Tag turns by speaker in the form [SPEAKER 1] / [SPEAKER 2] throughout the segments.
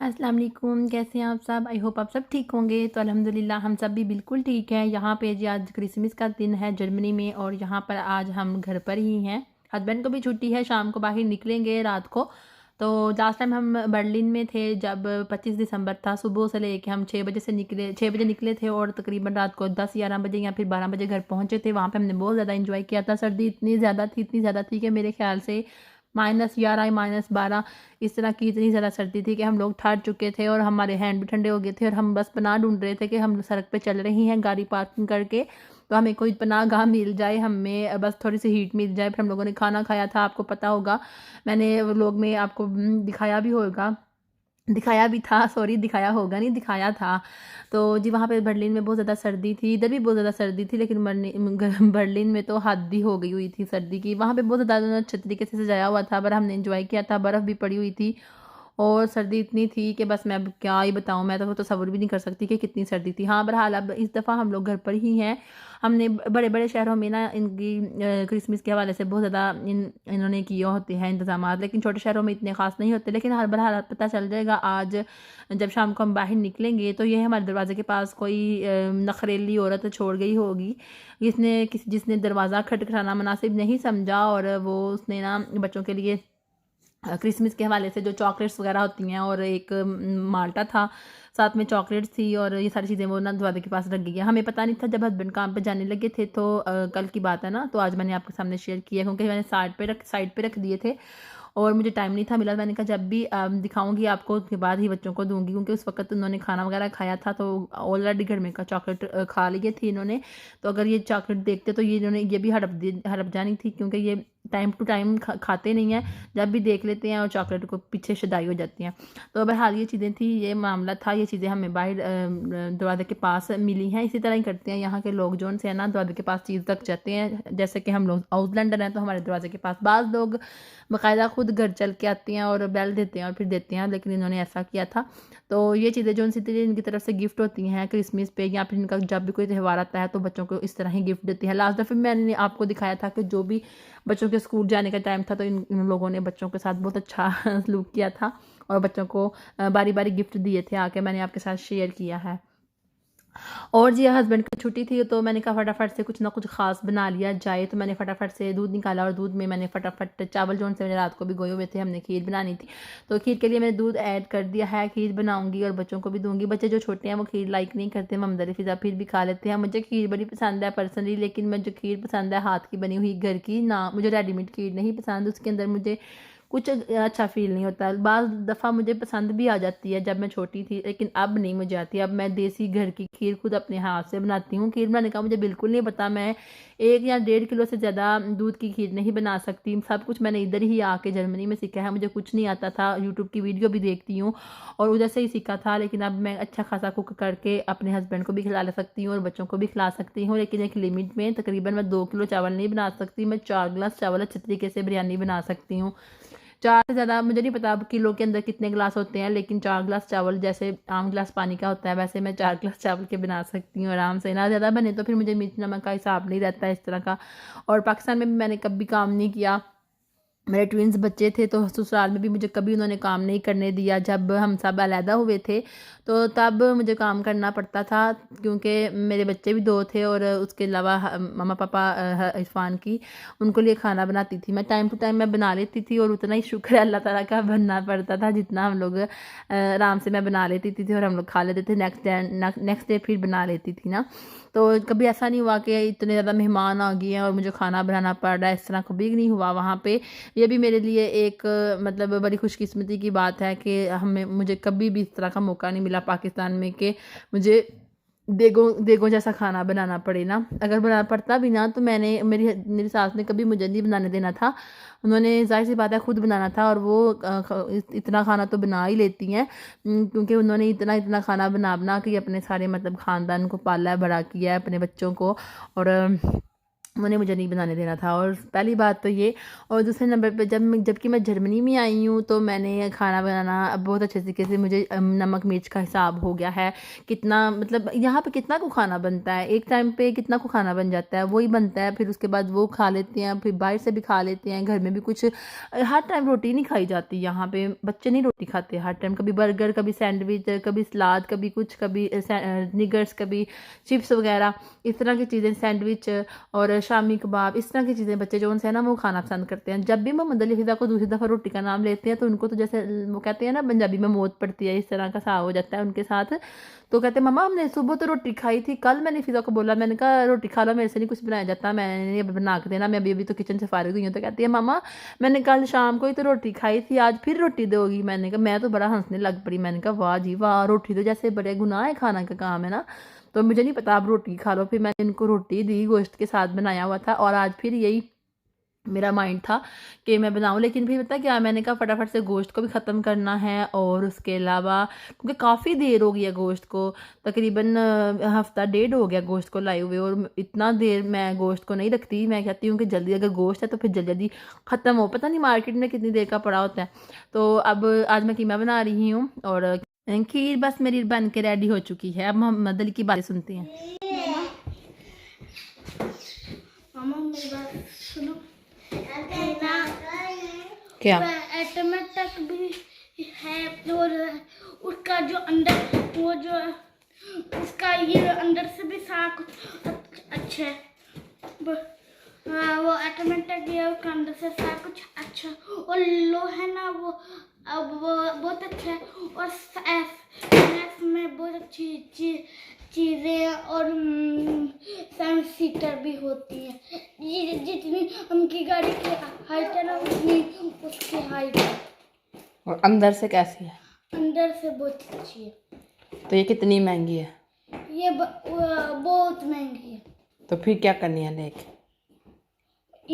[SPEAKER 1] अस्सलाम वालेकुम, कैसे हैं आप सब? आई होप आप सब ठीक होंगे। तो अल्हम्दुलिल्लाह हम सब भी बिल्कुल ठीक हैं। यहाँ पे जी आज क्रिसमस का दिन है जर्मनी में और यहाँ पर आज हम घर पर ही हैं। हस्बैंड को भी छुट्टी है, शाम को बाहर निकलेंगे रात को। तो लास्ट टाइम हम बर्लिन में थे जब 25 दिसंबर था, सुबह से लेके हम 6 बजे से निकले, 6 बजे निकले थे और तकरीबन रात को 10-11 बजे या फिर 12 बजे घर पहुँचे थे। वहाँ पे हमने बहुत ज़्यादा इंजॉय किया था। सर्दी इतनी ज़्यादा थी कि मेरे ख्याल से -11 -12 इस तरह की इतनी ज़्यादा सर्दी थी कि हम लोग ठहर चुके थे और हमारे हैंड भी ठंडे हो गए थे और हम बस पनाह ढूंढ रहे थे कि हम सड़क पे चल रही हैं गाड़ी पार्किंग करके, तो हमें कोई पनाह गाह मिल जाए, हमें बस थोड़ी सी हीट मिल जाए। फिर हम लोगों ने खाना खाया था, आपको पता होगा, मैंने व्लॉग में आपको दिखाया भी होगा, दिखाया भी था, सॉरी दिखाया होगा नहीं, दिखाया था। तो जी वहाँ पे बर्लिन में बहुत ज़्यादा सर्दी थी, इधर भी बहुत ज़्यादा सर्दी थी, लेकिन बर्लिन में तो हद ही हो गई हुई थी सर्दी की। वहाँ पे बहुत ज़्यादा अच्छे तरीके से सजाया हुआ था, पर हमने एंजॉय किया था, बर्फ़ भी पड़ी हुई थी और सर्दी इतनी थी कि बस मैं अब क्या ही बताऊँ, मैं तो वो तसव्वुर भी नहीं कर सकती कि कितनी सर्दी थी। हाँ, बहरहाल अब इस दफ़ा हम लोग घर पर ही हैं। हमने बड़े बड़े शहरों में ना इनकी क्रिसमस के हवाले से बहुत ज़्यादा इन्होंने किए होते हैं इंतजामात, लेकिन छोटे शहरों में इतने ख़ास नहीं होते। लेकिन हर बहरहाल पता चल जाएगा आज जब शाम को हम बाहर निकलेंगे तो ये हमारे दरवाजे के पास कोई नखरेली औरत छोड़ गई होगी, जिसने दरवाज़ा खटखटाना मुनासिब नहीं समझा और वो उसने ना बच्चों के लिए क्रिसमस के हवाले से जो चॉकलेट्स वगैरह होती हैं और एक माल्टा था, साथ में चॉकलेट्स थी और ये सारी चीज़ें वो ना दरवाजे के पास रख गई है। हमें पता नहीं था, जब हस्बैंड काम पे जाने लगे थे तो कल की बात है ना, तो आज मैंने आपके सामने शेयर किया क्योंकि मैंने साइड पे रख दिए थे और मुझे टाइम नहीं था मिला। मैंने कहा जब भी दिखाऊंगी आपको उसके बाद ही बच्चों को दूंगी, क्योंकि उस वक्त उन्होंने खाना वगैरह खाया था तो ऑलरेडी घर में का चॉकलेट खा लिए थी इन्होंने। तो अगर ये चॉकलेट देखते तो ये भी हड़प जानी थी, क्योंकि ये टाइम टू टाइम खाते नहीं हैं, जब भी देख लेते हैं और चॉकलेट को पीछे शदाई हो जाती हैं। तो बहरहाल ये चीज़ें थी, ये मामला था, ये चीज़ें हमें बाहर दरवाजे के पास मिली हैं। इसी तरह ही करते हैं यहाँ के लोग, जो से है ना दरवाजे के पास चीज़ तक जाते हैं। जैसे कि हम लोग आउटलैंडर हैं तो हमारे दरवाजे के पास बाज़ लोग बाकायदा खुद घर चल के आती हैं और बेल देते हैं और फिर देते हैं, लेकिन इन्होंने ऐसा किया था। तो ये चीज़ें जो उनसे इनकी तरफ से गिफ्ट होती हैं क्रिसमस पे या फिर इनका जब भी कोई त्यौहार आता है तो बच्चों को इस तरह ही गिफ्ट देती हैं। लास्ट दफ़े मैंने आपको दिखाया था कि जो भी बच्चों के स्कूल जाने का टाइम था तो इन लोगों ने बच्चों के साथ बहुत अच्छा सलूक किया था और बच्चों को बारी बारी गिफ्ट दिए थे, आके मैंने आपके साथ शेयर किया है। और जी हस्बैंड की छुट्टी थी तो मैंने कहा फटाफट से कुछ ना कुछ ख़ास बना लिया जाए, तो मैंने फटाफट से दूध निकाला और दूध में मैंने फटाफट चावल जो से मैंने रात को भी गोए हुए थे, हमने खीर बनानी थी, तो खीर के लिए मैंने दूध ऐड कर दिया है। खीर बनाऊंगी और बच्चों को भी दूंगी। बच्चे जो छोटे हैं वो खीर लाइक नहीं करते, ममदरी फिज़ा फिर भी खा लेते हैं। मुझे खीर बड़ी पसंद है पर्सनली, लेकिन मुझे खीर पसंद है हाथ की बनी हुई घर की, ना मुझे रेडीमेड खीर नहीं पसंद, उसके अंदर मुझे कुछ अच्छा फ़ील नहीं होता। बाज़ दफ़ा मुझे पसंद भी आ जाती है जब मैं छोटी थी, लेकिन अब नहीं मुझे आती। अब मैं देसी घर की खीर खुद अपने हाथ से बनाती हूँ। खीर बनाने का मुझे बिल्कुल नहीं पता, मैं 1 या 1.5 किलो से ज़्यादा दूध की खीर नहीं बना सकती। सब कुछ मैंने इधर ही आके जर्मनी में सीखा है, मुझे कुछ नहीं आता था। यूट्यूब की वीडियो भी देखती हूँ और उधर से ही सीखा था, लेकिन अब मैं अच्छा खासा कुक करके अपने हस्बैंड को भी खिला सकती हूँ और बच्चों को भी खिला सकती हूँ, लेकिन एक लिमिट में। तकरीबन मैं 2 किलो चावल नहीं बना सकती, मैं 4 गिलास चावल अच्छे तरीके से बिरयानी बना सकती हूँ। 4 से ज़्यादा मुझे नहीं पता अब किलो के अंदर कितने गिलास होते हैं, लेकिन 4 गिलास चावल जैसे आम गिलास पानी का होता है वैसे मैं 4 गिलास चावल के बना सकती हूँ आराम से। ना ज़्यादा बने तो फिर मुझे मिर्च नमक का हिसाब नहीं रहता इस तरह का। और पाकिस्तान में भी मैंने कभी काम नहीं किया, मेरे ट्विन्स बच्चे थे तो ससुराल में भी मुझे कभी उन्होंने काम नहीं करने दिया। जब हम सब अलहदा हुए थे तो तब मुझे काम करना पड़ता था, क्योंकि मेरे बच्चे भी 2 थे और उसके अलावा मम्मा पापा इरफान की, उनको लिए खाना बनाती थी मैं। टाइम टू टाइम मैं बना लेती थी और उतना ही शुक्र है अल्लाह ताला का बनना पड़ता था जितना हम लोग आराम से मैं बना लेती थी और हम लोग खा लेते थे। नेक्स्ट डे फिर बना लेती थी ना। तो कभी ऐसा नहीं हुआ कि इतने ज़्यादा मेहमान आ गए हैं और मुझे खाना बनाना पड़ रहा है, इस तरह कभी नहीं हुआ वहाँ पे। ये भी मेरे लिए एक मतलब बड़ी खुशकिस्मती की बात है कि मुझे कभी भी इस तरह का मौका नहीं मिला पाकिस्तान में कि मुझे देगों जैसा खाना बनाना पड़े ना। अगर बनाना पड़ता भी ना तो मेरी सास ने कभी मुझे नहीं बनाने देना था। उन्होंने ज़ाहिर सी बात है खुद बनाना था और वो इतना खाना तो बना ही लेती हैं, क्योंकि उन्होंने इतना इतना खाना बना के अपने सारे मतलब ख़ानदान को पाला है, बड़ा किया है, अपने बच्चों को। और उन्होंने मुझे नहीं बनाने देना था। और पहली बात तो ये, और दूसरे नंबर पे जबकि मैं जर्मनी में आई हूँ तो मैंने खाना बनाना अब बहुत अच्छे तरीके से, मुझे नमक मिर्च का हिसाब हो गया है। कितना मतलब यहाँ पे कितना को खाना बनता है, एक टाइम पे कितना को खाना बन जाता है, वही बनता है, फिर उसके बाद वो खा लेते हैं, फिर बाहर से भी खा लेते हैं, घर में भी कुछ हर टाइम रोटी नहीं खाई जाती यहाँ पे, बच्चे नहीं रोटी खाते हर टाइम, कभी बर्गर, कभी सैंडविच, कभी सलाद, कभी कुछ, कभी निगर्स, कभी चिप्स वगैरह, इस तरह की चीज़ें, सैंडविच और शामी कबाब, इस तरह की चीज़ें बच्चे जो उनसे है ना वो खाना पसंद करते हैं। जब भी मोहम्मद अली फिदा को दूसरी दफ़ा रोटी का नाम लेते हैं तो उनको तो जैसे वो कहते हैं ना पंजाबी में मौत पड़ती है, इस तरह का सा हो जाता है उनके साथ। तो कहते हैं मम्मा हमने सुबह तो रोटी खाई थी, कल मैंने फिदा को बोला, मैंने कहा रोटी खा लो, मेरे से नहीं कुछ बनाया जाता, मैंने अभी बना के देना, मैं अभी अभी तो किचन से फारिग हुई हूँ। तो कहती है मामा मैंने कल शाम को ही तो रोटी खाई थी, आज फिर रोटी दोगी? मैंने कहा, मैं तो बड़ा हंसने लग पड़ी, मैंने कहा वाह जी वाह, रोटी तो जैसे बड़े गुनाह है खाना का काम है ना, तो मुझे नहीं पता आप रोटी खा लो। फिर मैंने इनको रोटी दी, गोश्त के साथ बनाया हुआ था, और आज फिर यही मेरा माइंड था कि मैं बनाऊं, लेकिन फिर पता क्या, मैंने कहा फटाफट से गोश्त को भी ख़त्म करना है, और उसके अलावा क्योंकि काफ़ी देर हो गई है गोश्त को, तकरीबन हफ्ता डेढ़ हो गया गोश्त को लाए हुए, और इतना देर मैं गोश्त को नहीं रखती, मैं कहती हूँ कि जल्दी अगर गोश्त है तो फिर जल्दी जल्दी ख़त्म हो, पता नहीं मार्केट में कितनी देर का पड़ा होता है। तो अब आज मैं कीमा बना रही हूँ, और खीर बस मेरी बन के रेडी हो चुकी है। अब मोहम्मद अली की बातें सुनते हैं।
[SPEAKER 2] मामा मेरी बात सुनो,
[SPEAKER 1] क्या
[SPEAKER 2] टमाटर भी है, और उसका जो अंदर वो जो उसका ये अंदर से भी सारा कुछ अच्छा है, वो टमाटर भी है, उसका अंदर से सारा कुछ अच्छा, और लो है ना वो अब वो बहुत अच्छा है, और स्नैक्स में बहुत अच्छी चीज़ें और 7 सीटर भी होती है, जितनी उनकी गाड़ी की हाइट है ना उतनी उसकी हाइट है।
[SPEAKER 1] और अंदर से कैसी है?
[SPEAKER 2] अंदर से बहुत अच्छी है।
[SPEAKER 1] तो ये कितनी महंगी है?
[SPEAKER 2] ये बहुत महंगी है।
[SPEAKER 1] तो फिर क्या करनी है लेके?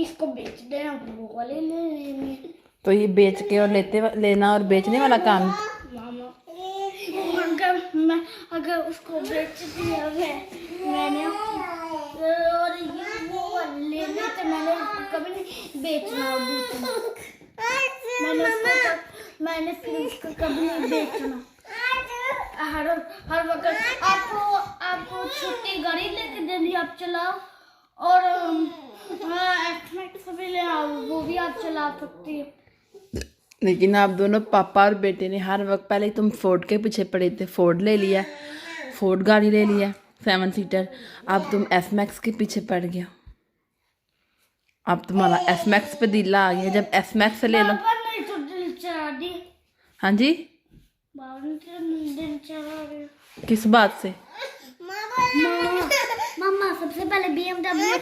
[SPEAKER 2] इसको बेच देना, वो वाले ले लेंगे।
[SPEAKER 1] तो ये बेच के और लेना और बेचने वाला काम?
[SPEAKER 2] मामा अगर उसको बेच दिया मैंने और ये वो ले लेते, मैंने कभी नहीं बेचना, मैंने फिर उसको कभी नहीं बेचना। हर वक्त आपको छोटी गाड़ी लेके देनी, आप चलाओ, और एक्समैक्स भी ले आओ, वो भी आप चला सकती हो।
[SPEAKER 1] लेकिन आप दोनों पापा और बेटे ने हर वक्त, पहले तुम फोर्ड के पीछे पड़े थे, फोर्ड ले लिया, फोर्ड गाड़ी ले लिया 7 सीटर, अब तुम एफ मैक्स के पीछे पड़ गया, अब तुम्हारा एफ मैक्स पे दिल आ गया, जब एफ मैक्स से ले लो।
[SPEAKER 2] नहीं तो दिल चढ़ा दी।
[SPEAKER 1] हाँ जी,
[SPEAKER 2] बाबा ने तो दिल चढ़ा दिया।
[SPEAKER 1] किस बात से?
[SPEAKER 2] मामा सबसे पहले BMW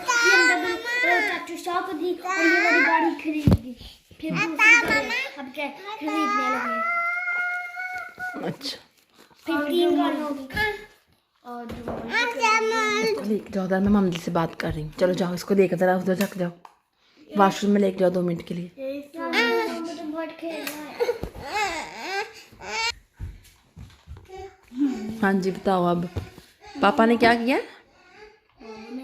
[SPEAKER 2] टैटू शॉप दी, और ये वाली गाड़ी खरीदी, फिर दूसरी गाड़ी अब क्या खरीदने लगे।
[SPEAKER 1] अच्छा,
[SPEAKER 2] फिर 3 गाड़ी होगी, और
[SPEAKER 1] लेके जाओ उधर, मैं मम्मी से बात कर रही हूँ, चलो जाओ इसको लेकर जरा उधर रख जाओ, वॉशरूम में लेके जाओ 2 मिनट के लिए। हाँ जी बताओ, अब पापा ने क्या किया?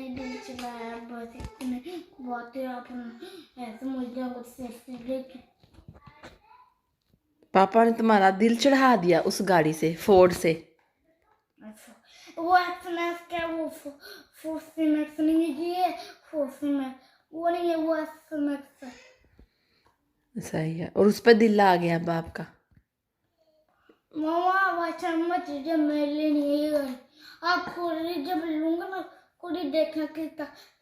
[SPEAKER 2] दिल चलाया, बहुत ऐसे मुझे कुछ
[SPEAKER 1] पापा ने तुम्हारा दिल चढ़ा दिया उस गाड़ी से, फोर्ड से?
[SPEAKER 2] वो एक्समैक्स क्या, वो फोर्स नहीं है, ये फोर्स वो नहीं है, वो एक्समैक्स है।
[SPEAKER 1] सही है, और उस पर दिल आ गया अब आपका?
[SPEAKER 2] मामा वैसा मत जब मैं लेनी है, आप खुद जब लूंगा ना, खुद ही देखना कि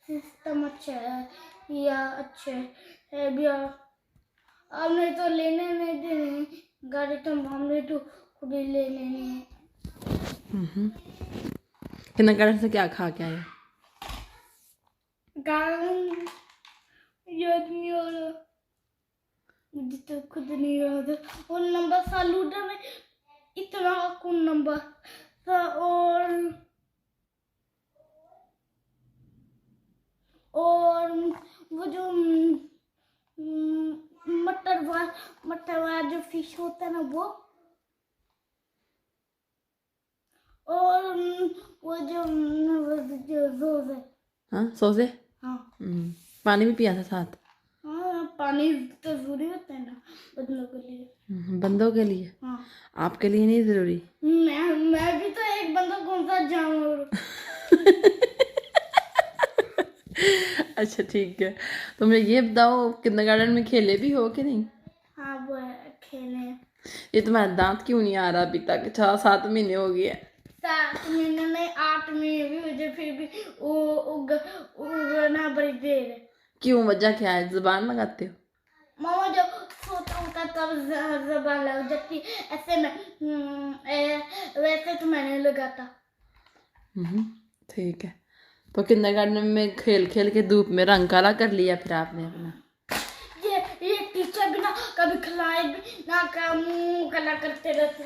[SPEAKER 2] सिस्टम अच्छा है या अच्छा है भैया, आपने तो लेने नहीं देने गाड़ी, तो हमने तो खुद ही ले लेनी है।
[SPEAKER 1] किन्नर से क्या खा के आए?
[SPEAKER 2] गाड़ी याद नहीं आ रहा मुझे, तो खुद नहीं याद। और नंबर सालूडा में इतना कौन नंबर था, और वो जो मटर वाला जो फिश होता है ना वो, और वो जो सोजे,
[SPEAKER 1] हाँ सोजे,
[SPEAKER 2] हाँ
[SPEAKER 1] पानी भी पिया था साथ?
[SPEAKER 2] हाँ, पानी तो जरूरी होता है ना बंदों के लिए।
[SPEAKER 1] बंदों के लिए?
[SPEAKER 2] हाँ,
[SPEAKER 1] आपके लिए नहीं जरूरी?
[SPEAKER 2] मैं भी तो एक बंदा, कौन सा जानवर।
[SPEAKER 1] अच्छा ठीक है, तो मुझे ये बताओ किंडरगार्टन में खेले भी हो कि नहीं?
[SPEAKER 2] हाँ, वो खेले।
[SPEAKER 1] ये तुम्हारा दांत क्यों नहीं आ रहा अभी तक? 6-7 महीने हो गए।
[SPEAKER 2] 7 महीने नहीं, 8 महीने भी मुझे फिर भी उगना बड़ी देर है।
[SPEAKER 1] क्यों, वजह क्या है? जुबान लगाते हो?
[SPEAKER 2] मामा जब सोता होता तब जबान लग जाती, ऐसे में वैसे तो मैंने लगाता।
[SPEAKER 1] ठीक है, तो किंडरगार्टन में खेल खेल के धूप में रंग काला कर लिया फिर आपने अपना?
[SPEAKER 2] ये टीचर भी ना कभी खिलाए भी ना, का मुंह काला करते रहते।